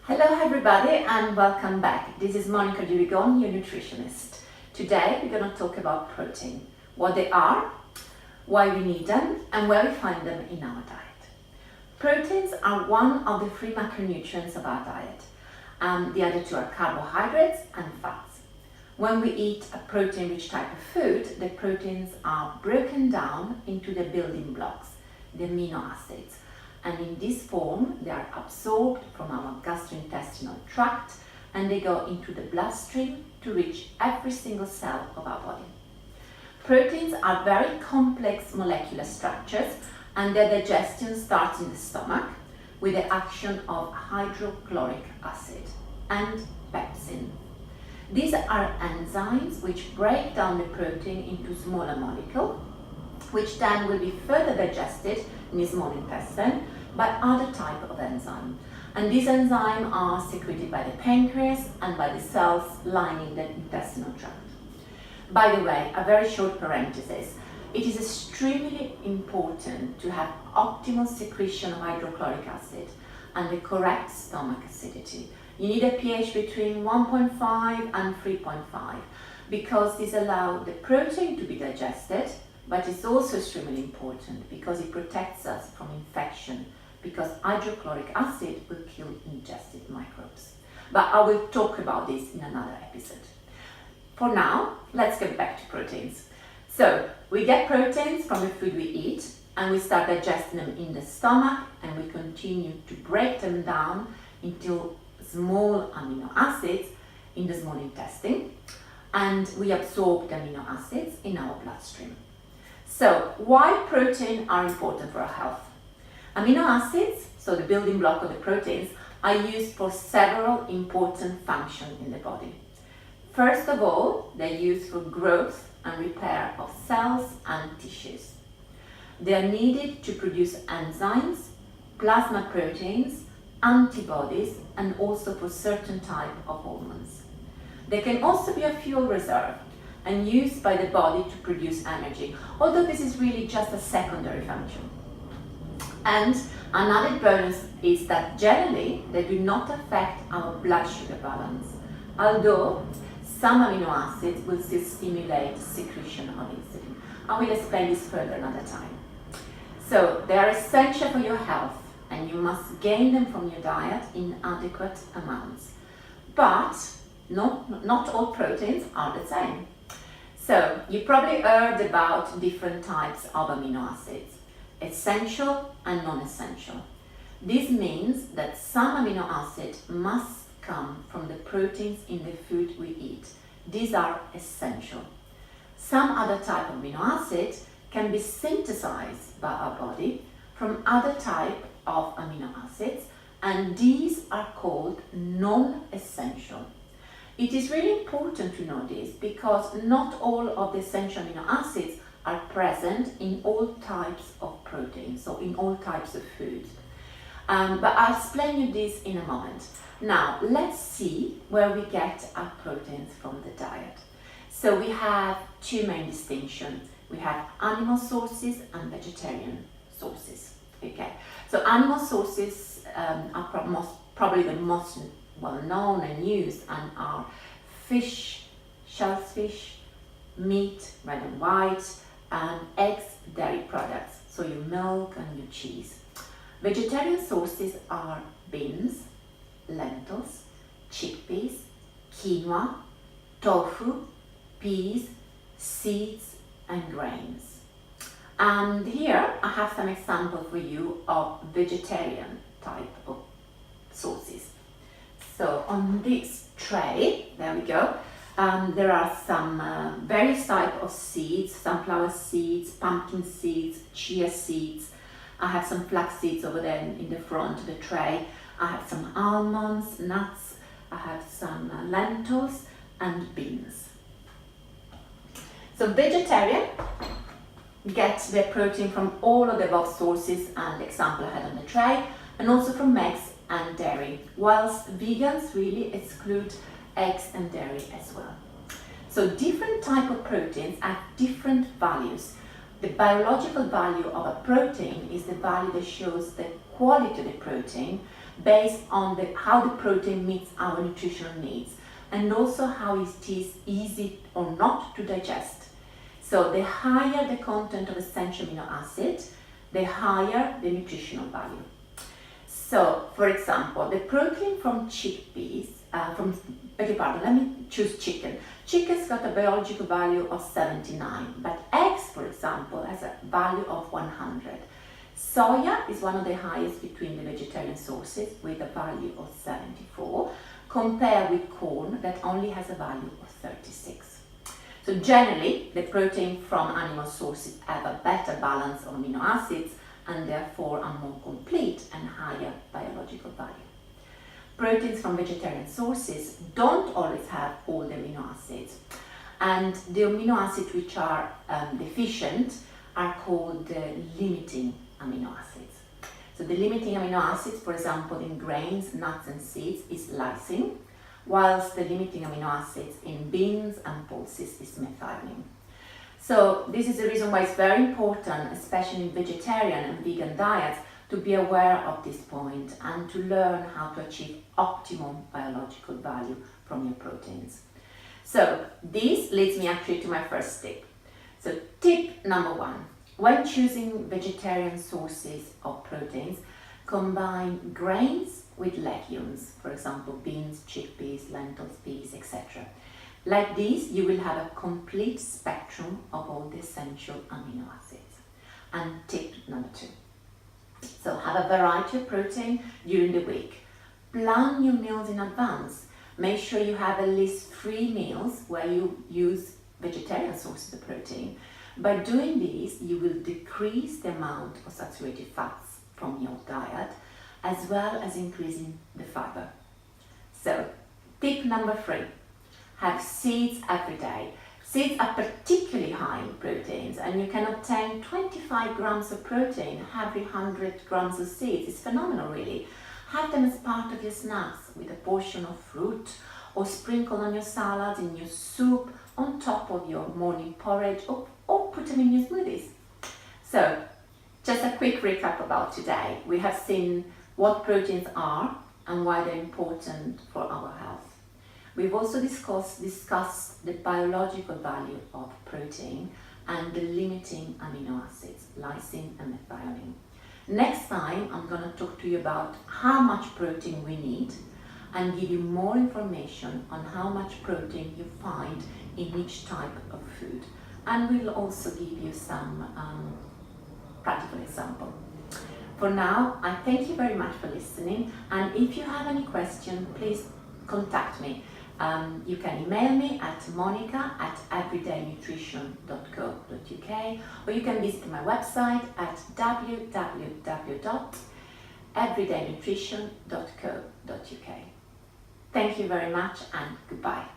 Hello everybody and welcome back. This is Monica Durigon, your nutritionist. Today we're going to talk about protein, what they are, why we need them and where we find them in our diet. Proteins are one of the three macronutrients of our diet. The other two are carbohydrates and fats. When we eat a protein-rich type of food, the proteins are broken down into the building blocks, the amino acids. And in this form, they are absorbed from our gastrointestinal tract and they go into the bloodstream to reach every single cell of our body. Proteins are very complex molecular structures and their digestion starts in the stomach with the action of hydrochloric acid and pepsin. These are enzymes which break down the protein into smaller molecules, which then will be further digested in the small intestine by other type of enzyme. And these enzymes are secreted by the pancreas and by the cells lining the intestinal tract. By the way, a very short parenthesis. It is extremely important to have optimal secretion of hydrochloric acid and the correct stomach acidity. You need a pH between 1.5 and 3.5 because this allows the protein to be digested, but it's also extremely important because it protects us from infection because hydrochloric acid will kill ingested microbes. But I will talk about this in another episode. For now, let's get back to proteins. So, we get proteins from the food we eat and we start digesting them in the stomach and we continue to break them down into small amino acids in the small intestine and we absorb the amino acids in our bloodstream. So, why protein are important for our health? Amino acids, so the building block of the proteins, are used for several important functions in the body. First of all, they're used for growth and repair of cells and tissues. They are needed to produce enzymes, plasma proteins, antibodies, and also for certain type of hormones. They can also be a fuel reserve and used by the body to produce energy, although this is really just a secondary function. And another bonus is that generally they do not affect our blood sugar balance, although some amino acids will still stimulate secretion of insulin. I will explain this further another time. So they are essential for your health and you must gain them from your diet in adequate amounts. But not all proteins are the same. So you probably heard about different types of amino acids, essential and non-essential. This means that some amino acids must come from the proteins in the food we eat. These are essential. Some other type of amino acids can be synthesized by our body from other type of amino acids and these are called non-essential. It is really important to know this because not all of the essential amino acids are present in all types of proteins, so in all types of foods. But I'll explain you this in a moment. Now, let's see where we get our proteins from the diet. So we have two main distinctions. We have animal sources and vegetarian sources. Okay, so animal sources are probably the most well known and used and are fish, shellfish, meat, red and white, and eggs, dairy products, so your milk and your cheese. Vegetarian sources are beans, lentils, chickpeas, quinoa, tofu, peas, seeds and grains. And here I have some examples for you of vegetarian type of sources. So on this tray, there we go, there are some various types of seeds, sunflower seeds, pumpkin seeds, chia seeds. I have some flax seeds over there in the front of the tray. I have some almonds, nuts, I have some lentils and beans. So vegetarian get their protein from all of the above sources and the example I had on the tray, and also from eggs and dairy, whilst vegans really exclude eggs and dairy as well. So different type of proteins have different values. The biological value of a protein is the value that shows the quality of the protein based on how the protein meets our nutritional needs, and also how it is easy or not to digest. So the higher the content of essential amino acids, the higher the nutritional value. So, for example, the protein from chickpeas, let me choose chicken. Chicken's got a biological value of 79, but eggs, for example, has a value of 100. Soya is one of the highest between the vegetarian sources with a value of 74, compared with corn that only has a value of 36. So generally, the protein from animal sources have a better balance of amino acids and therefore are more complete and higher biological value. Proteins from vegetarian sources don't always have all the amino acids, and the amino acids which are deficient are called limiting amino acids. So the limiting amino acids, for example, in grains, nuts and seeds is lysine, whilst the limiting amino acids in beans and pulses is methionine. So this is the reason why it's very important, especially in vegetarian and vegan diets, to be aware of this point and to learn how to achieve optimal biological value from your proteins. So this leads me actually to my first tip. So tip number 1, when choosing vegetarian sources of proteins, combine grains with legumes, for example beans, chickpeas, lentils, peas, etc. Like this, you will have a complete spectrum of all the essential amino acids. And tip number 2. So have a variety of protein during the week. Plan your meals in advance. Make sure you have at least 3 meals where you use vegetarian sources of protein. By doing this, you will decrease the amount of saturated fats from your diet, as well as increasing the fiber. So, tip number 3. Have seeds every day. Seeds are particularly high in proteins, and you can obtain 25 grams of protein every 100 grams of seeds. It's phenomenal, really. Have them as part of your snacks with a portion of fruit, or sprinkle on your salad, in your soup, on top of your morning porridge, or put them in your smoothies. So, just a quick recap about today. We have seen what proteins are and why they're important for our health. We've also discussed the biological value of protein and the limiting amino acids, lysine and methionine. Next time, I'm going to talk to you about how much protein we need and give you more information on how much protein you find in each type of food. And we'll also give you some practical example. For now, I thank you very much for listening, and if you have any question, please contact me. You can email me at monica@everydaynutrition.co.uk, or you can visit my website at www.everydaynutrition.co.uk. Thank you very much and goodbye.